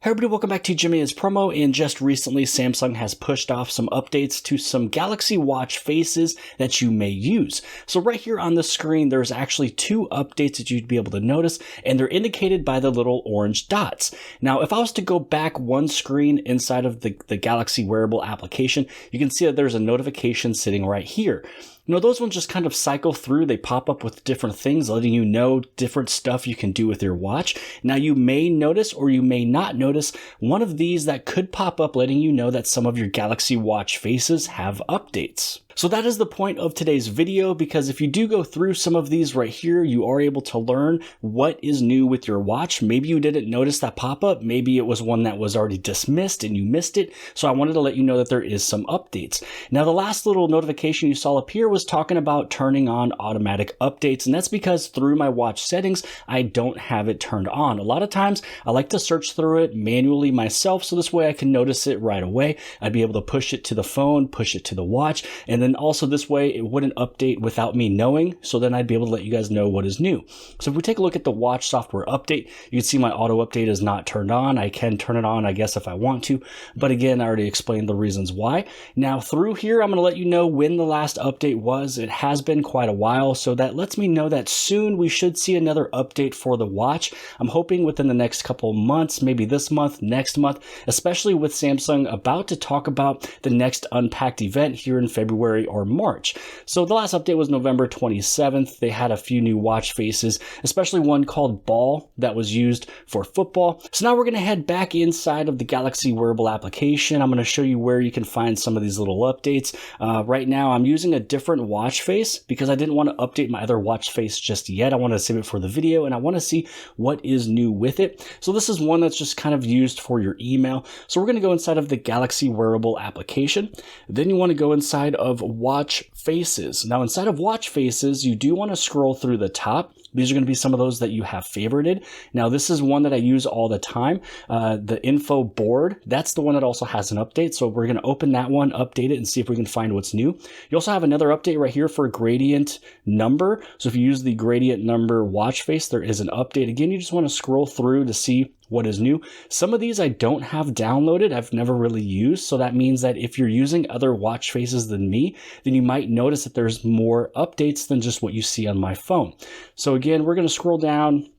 Hey everybody, welcome back to Jimmy is Promo, and just recently Samsung has pushed off some updates to some Galaxy Watch faces that you may use. So right here on the screen, there's actually two updates that you'd be able to notice, and they're indicated by the little orange dots. Now, if I was to go back one screen inside of the Galaxy wearable application, you can see that there's a notification sitting right here. You know, those ones just kind of cycle through. They pop up with different things, letting you know different stuff you can do with your watch. Now, you may notice or you may not notice one of these that could pop up letting you know that some of your Galaxy Watch faces have updates. So that is the point of today's video, because if you do go through some of these right here, you are able to learn what is new with your watch. Maybe you didn't notice that pop up. Maybe it was one that was already dismissed and you missed it. So I wanted to let you know that there is some updates. Now, the last little notification you saw up here was talking about turning on automatic updates. And that's because through my watch settings, I don't have it turned on. A lot of times I like to search through it manually myself. So this way I can notice it right away. I'd be able to push it to the phone, push it to the watch, and then also this way it wouldn't update without me knowing, so then I'd be able to let you guys know what is new. So if we take a look at the watch software update, you can see my auto update is not turned on. I can turn it on, I guess, if I want to, but again, I already explained the reasons why. Now through here, I'm going to let you know when the last update was. It has been quite a while, so that lets me know that soon we should see another update for the watch. I'm hoping within the next couple of months, maybe this month, next month, especially with Samsung about to talk about the next Unpacked event here in February or March. So the last update was November 27th. They had a few new watch faces, especially one called Ball that was used for football. So now we're going to head back inside of the Galaxy wearable application. I'm going to show you where you can find some of these little updates. Right now I'm using a different watch face because I didn't want to update my other watch face just yet. I wanted to save it for the video and I want to see what is new with it. So this is one that's just kind of used for your email. So we're going to go inside of the Galaxy wearable application. Then you want to go inside of watch faces. Now inside of watch faces, you do want to scroll through the top. These are going to be some of those that you have favorited. Now this is one that I use all the time. The info board, that's the one that also has an update. So we're going to open that one, update it, and see if we can find what's new. You also have another update right here for gradient number. So if you use the gradient number watch face, there is an update. Again, you just want to scroll through to see what is new. Some of these I don't have downloaded. I've never really used. So that means that if you're using other watch faces than me, then you might notice that there's more updates than just what you see on my phone. So again, we're going to scroll down.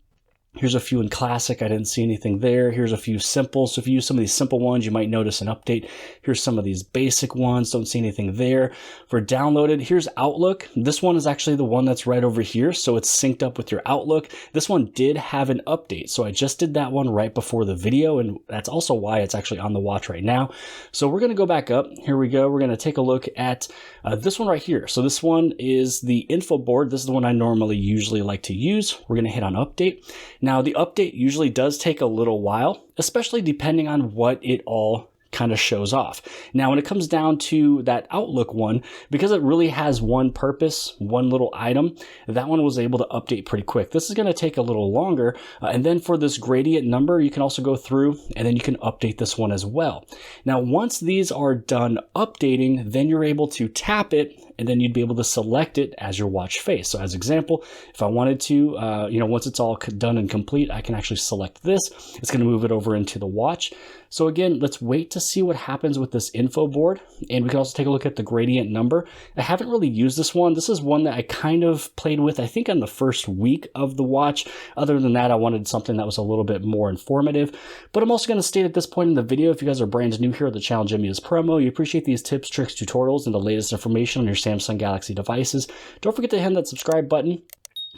Here's a few in classic. I didn't see anything there. Here's a few simple. So if you use some of these simple ones, you might notice an update. Here's some of these basic ones. Don't see anything there. For downloaded, here's Outlook. This one is actually the one that's right over here. So it's synced up with your Outlook. This one did have an update. So I just did that one right before the video. And that's also why it's actually on the watch right now. So we're going to go back up. Here we go. We're going to take a look at this one right here. So this one is the info board. This is the one I usually like to use. We're going to hit on update. Now, the update usually does take a little while, especially depending on what it all kind of shows off. Now, when it comes down to that Outlook one, because it really has one purpose, one little item, that one was able to update pretty quick. This is going to take a little longer. And then for this gradient number, you can also go through and then you can update this one as well. Now, once these are done updating, then you're able to tap it and then you'd be able to select it as your watch face. So as example, if I wanted to, once it's all done and complete, I can actually select this. It's going to move it over into the watch. So again, let's wait to see what happens with this info board. And we can also take a look at the gradient number. I haven't really used this one. This is one that I kind of played with, I think, on the first week of the watch. Other than that, I wanted something that was a little bit more informative. But I'm also going to state at this point in the video, if you guys are brand new here at the channel Jimmy is Promo, you appreciate these tips, tricks, tutorials, and the latest information on your Samsung Galaxy devices, don't forget to hit that subscribe button,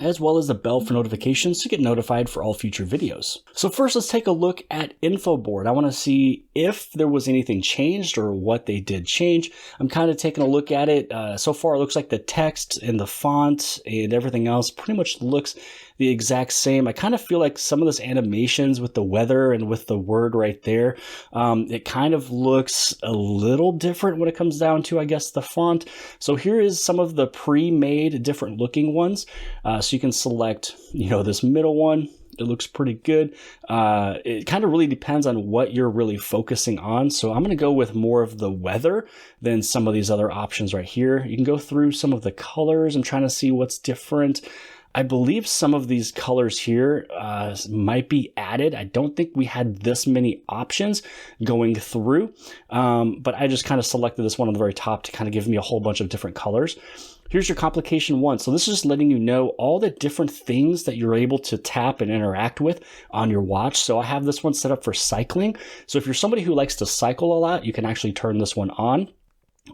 as well as the bell for notifications to get notified for all future videos. So first, let's take a look at info board. I want to see if there was anything changed or what they did change. I'm kind of taking a look at it. So far, it looks like the text and the font and everything else pretty much looks the exact same. I kind of feel like some of this animations with the weather and with the word right there, it kind of looks a little different when it comes down to, I guess, the font. So here is some of the pre-made different looking ones. So you can select, this middle one. It looks pretty good. It kind of really depends on what you're really focusing on. So I'm going to go with more of the weather than some of these other options right here. You can go through some of the colors. I'm trying to see what's different. I believe some of these colors here might be added. I don't think we had this many options going through, but I just kind of selected this one on the very top to kind of give me a whole bunch of different colors. Here's your complication 1. So this is just letting you know all the different things that you're able to tap and interact with on your watch. So I have this one set up for cycling. So if you're somebody who likes to cycle a lot, you can actually turn this one on.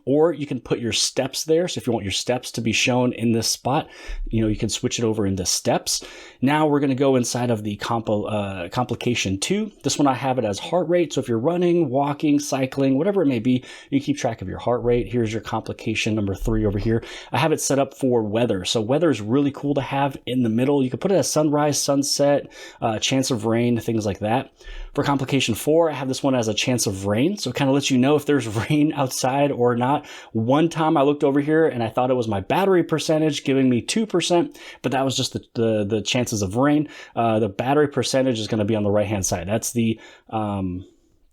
Or you can put your steps there. So if you want your steps to be shown in this spot, you can switch it over into steps. Now we're going to go inside of the complication 2. This one I have it as heart rate. So if you're running, walking, cycling, whatever it may be, you keep track of your heart rate. Here's your complication number 3 over here. I have it set up for weather. So weather is really cool to have in the middle. You can put it as sunrise, sunset, chance of rain, things like that. For complication 4, I have this one as a chance of rain. So it kind of lets you know if there's rain outside or not. One time I looked over here and I thought it was my battery percentage giving me 2%, but that was just the chances of rain. The battery percentage is going to be on the right-hand side. That's the...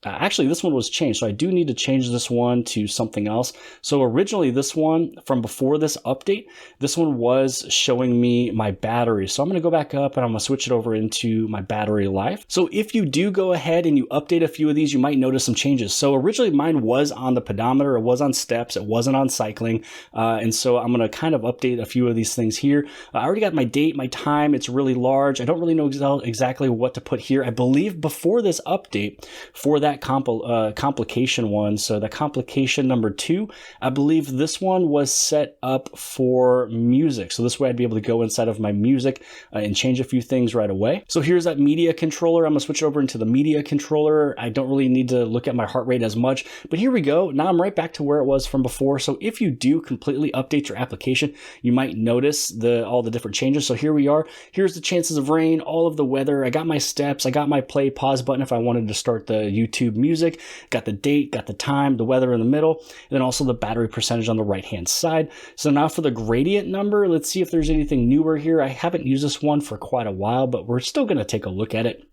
actually, this one was changed, so I do need to change this one to something else. So originally, this one, from before this update, this one was showing me my battery. So I'm going to go back up and I'm going to switch it over into my battery life. So if you do go ahead and you update a few of these, you might notice some changes. So originally, mine was on the pedometer, it was on steps, it wasn't on cycling. And so I'm going to kind of update a few of these things here. I already got my date, my time, it's really large. I don't really know exactly what to put here. I believe before this update, for that complication 1, so the complication number 2, I believe this one was set up for music. So this way I'd be able to go inside of my music and change a few things right away. So here's that media controller. I'm gonna switch over into the media controller. I don't really need to look at my heart rate as much, but here we go. Now I'm right back to where it was from before. So if you do completely update your application, you might notice all the different changes. So here we are. Here's the chances of rain, all of the weather. I got my steps. I got my play pause button if I wanted to start the YouTube music, got the date, got the time, the weather in the middle, and then also the battery percentage on the right hand side. So now for the gradient number, let's see if there's anything newer here. I haven't used this one for quite a while, but we're still going to take a look at it.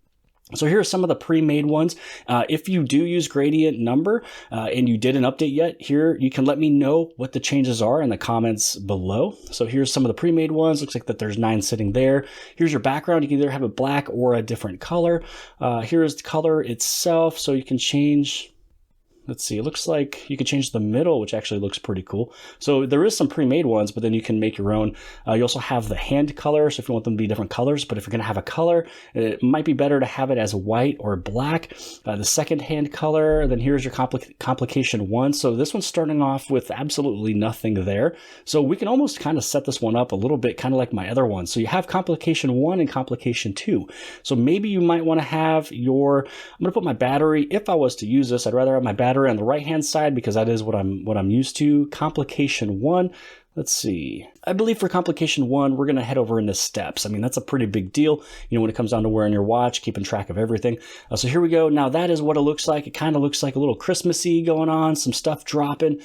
So here are some of the pre-made ones. If you do use gradient number and you didn't update yet, here you can let me know what the changes are in the comments below. So here's some of the pre-made ones. Looks like that there's 9 sitting there. Here's your background. You can either have it black or a different color. Here's the color itself. So you can change... Let's see, it looks like you can change the middle, which actually looks pretty cool. So there is some pre-made ones, but then you can make your own. You also have the hand color, so if you want them to be different colors, but if you're going to have a color, it might be better to have it as white or black. The second hand color, then here's your complication 1. So this one's starting off with absolutely nothing there. So we can almost kind of set this one up a little bit, kind of like my other one. So you have complication 1 and complication 2. So maybe you might want to have I'm going to put my battery, if I was to use this, I'd rather have my battery on the right hand side because that is what I'm used to. Complication 1, let's see. I believe for complication 1, we're going to head over into steps. I mean, that's a pretty big deal, when it comes down to wearing your watch, keeping track of everything. So here we go. Now that is what it looks like. It kind of looks like a little Christmassy going on, some stuff dropping.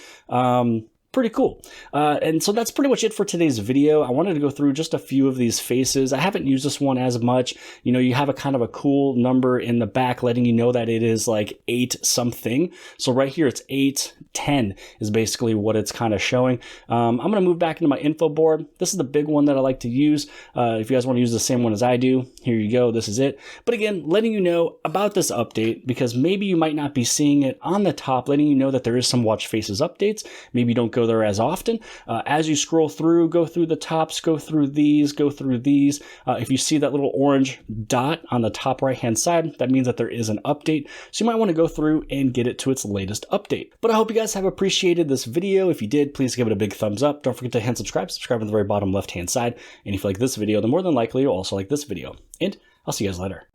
Pretty cool. And so that's pretty much it for today's video. I wanted to go through just a few of these faces. I haven't used this one as much. You have a kind of a cool number in the back letting you know that it is like 8 something. So right here, it's 810 is basically what it's kind of showing. I'm going to move back into my info board. This is the big one that I like to use. If you guys want to use the same one as I do, here you go. This is it. But again, letting you know about this update because maybe you might not be seeing it on the top, letting you know that there is some watch faces updates. Maybe you don't go there as often. As you scroll through, go through the tops, go through these, go through these. If you see that little orange dot on the top right hand side, that means that there is an update. So you might want to go through and get it to its latest update. But I hope you guys have appreciated this video. If you did, please give it a big thumbs up. Don't forget to hit subscribe on the very bottom left hand side. And if you like this video, then more than likely you'll also like this video. And I'll see you guys later.